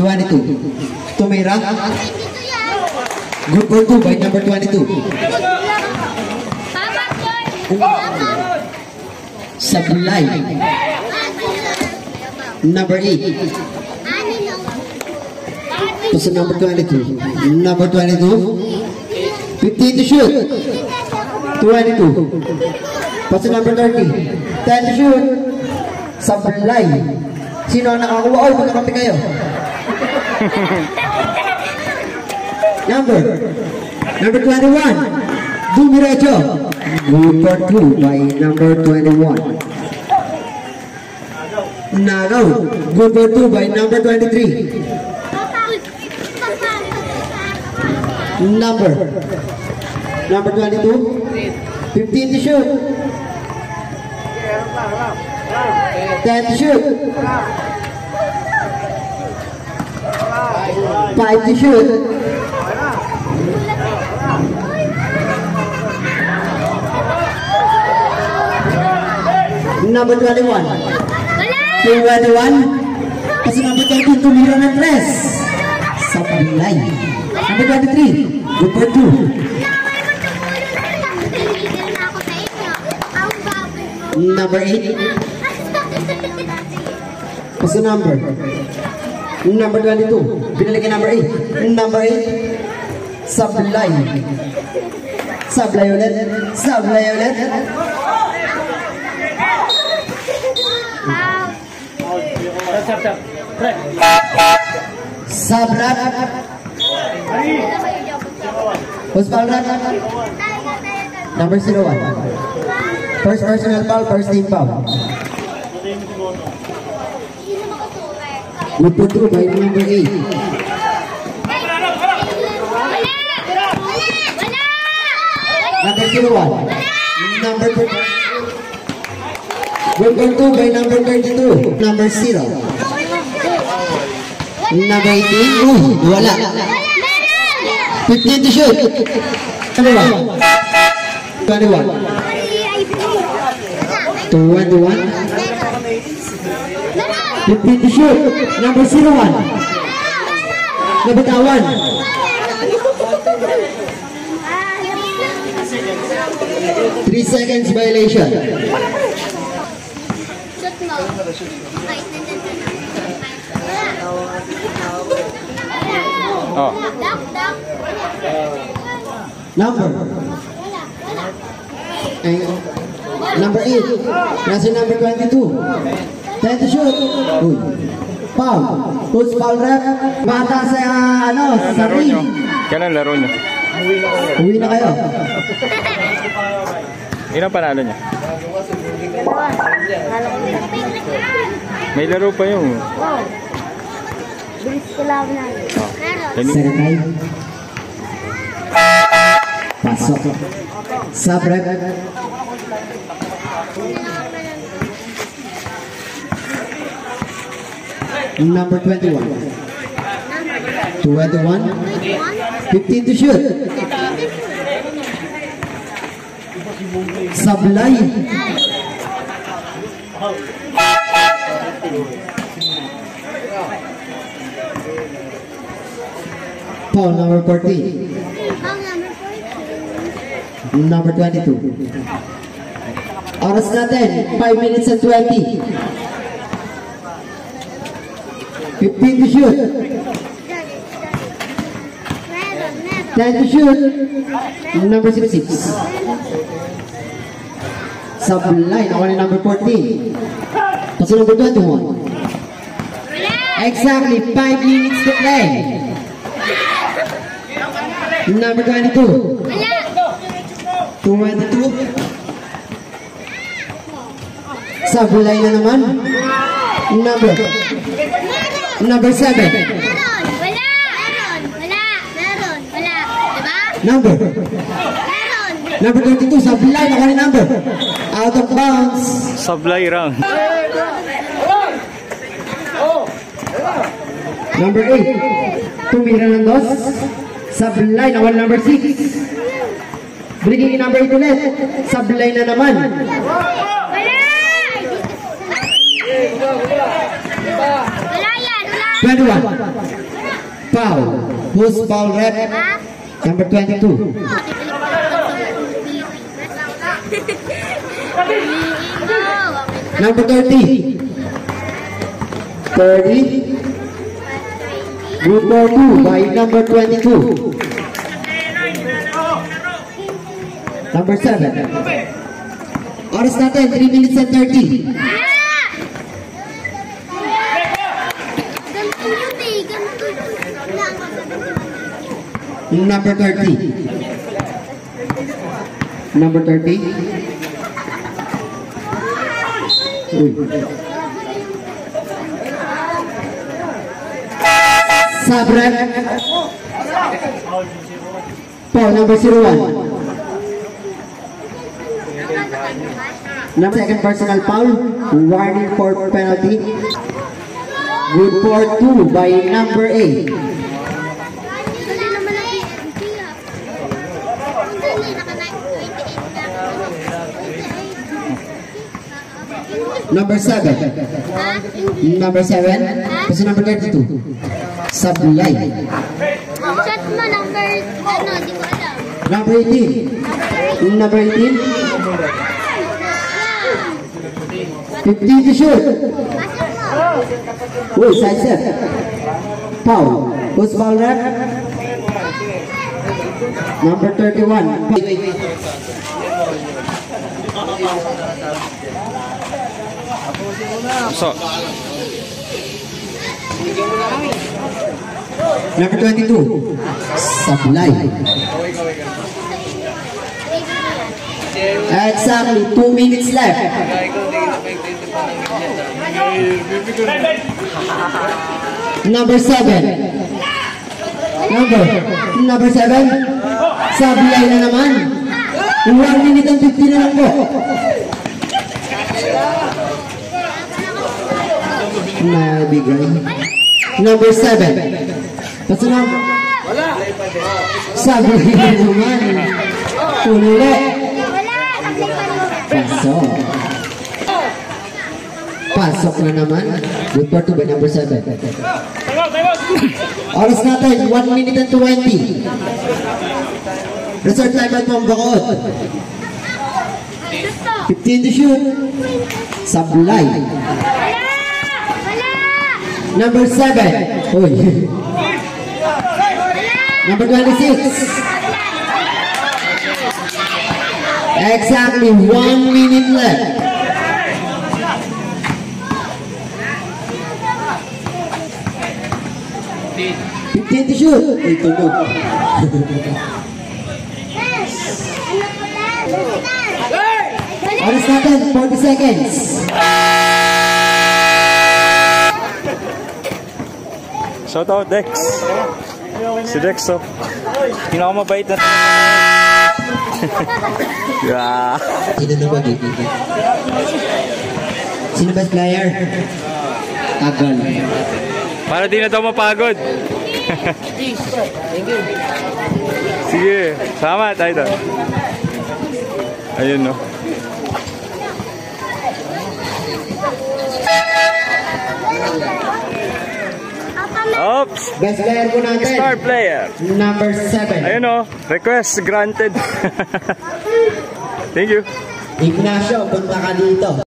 22. Tumira. Good for 2 by number 22. Sablay. Number 8. What's the number 22? Number 22. 15 to shoot. 22. What's the number 30? 10 to shoot. Sablay. Sino ang nakakuha? Oh, magkakapi kayo. Number 21. Dumiretso. Good for 2 by number 21. Nagaw. Good for 2 by number 23. Number 22. 15 to shoot. 10 to shoot. 5 to shoot. Number 21. 21. Kasi number 13, tumira ng 3. Sablay. Number 23. Good for 2. Number 8. What's the number? Number 22. Binalik number 8. Number 8. Sablay. Sablay ulit. Sablay ulit. Sablay. What's foul run? Number 01. First personal foul, first team foul. Good for 2 by number 8. Number 01. Number 2. Good for 2 by number 32. Number 0. Number 18. Wala. 15 to shoot. 21. 21. 21. 15 to shoot. Number 01. Nabitawan. 3 seconds violation. Oh. Number 8. Nasa number 22. 10 to shoot. Uy. Foul. Who's foul rep? Bata sa sa ring. Kailan laro niya? Uwi na kayo. Ilang panalo niya? May laro pa yung. Bilis ko lang na. Serakay. Pasok. Sabrek. Number 21. 21. 15 to shoot. Sablay. Foul number 14. Number 22. Oras natin, 5 minutes and 20. 15 to shoot. 10 to shoot. Number 66. Sablay, nakuha ni number 14. Kasi number 21. Exactly 5 minutes to play. Number 22. 22. Sablay na naman. Number 7. Wala. Diba? Number 22. Sablay, nakuha ni number. Out of bounds. Sablay round. Number 8. Tumira ng 2. Sablay, nakuha number 6. Breaking number 8 ulit. Sablay na naman. Wala yan. 21. Foul. Who's foul rep? Number 22. Number 30. 30. Good for 2 by number 22. Number 7. Oras natin, 3 minutes and 30. Number 30. Number 30. Sabret. Paul, number 01. Number second personal foul. Warning for penalty. Good for 2 by number 8. Number 7. Number 7. Kasi number 32. Sablay. Shot mo, number, di ko alam. Number 18. Number 18. 15 to shoot. Uy, side set. Foul. Who's foul rep? Number 31. So, Number 22. Sablay. Exactly 2 minutes left. Number 7. Number 7. Sablay na naman. 1 minute and 50 na lang po. Nabigay. Number 7. Pasunod. Sablay na naman. Punuli. Pasok. Pasok na naman. Good for 2 by number 7. Oras natin, 1 minute and 20. Resort time at Pambacoot. 15 to shoot. Sablay. Number 7. Uy. Number 26. Exactly 1 minute left. Fifteen to shoot. Ito go. Oras natin, 40 seconds. shout out Dex. Si Dex, oh. Pinakamabait na. Yeah. Sino na ba dito? Sino best player? Tagal. Para di na daw mapagod. Sige, salamat tayo. Ayun, no. Oops! Best player po natin. Star player. Number 7. Ayun, no. Request granted. Thank you. Ignacio, punta ka dito.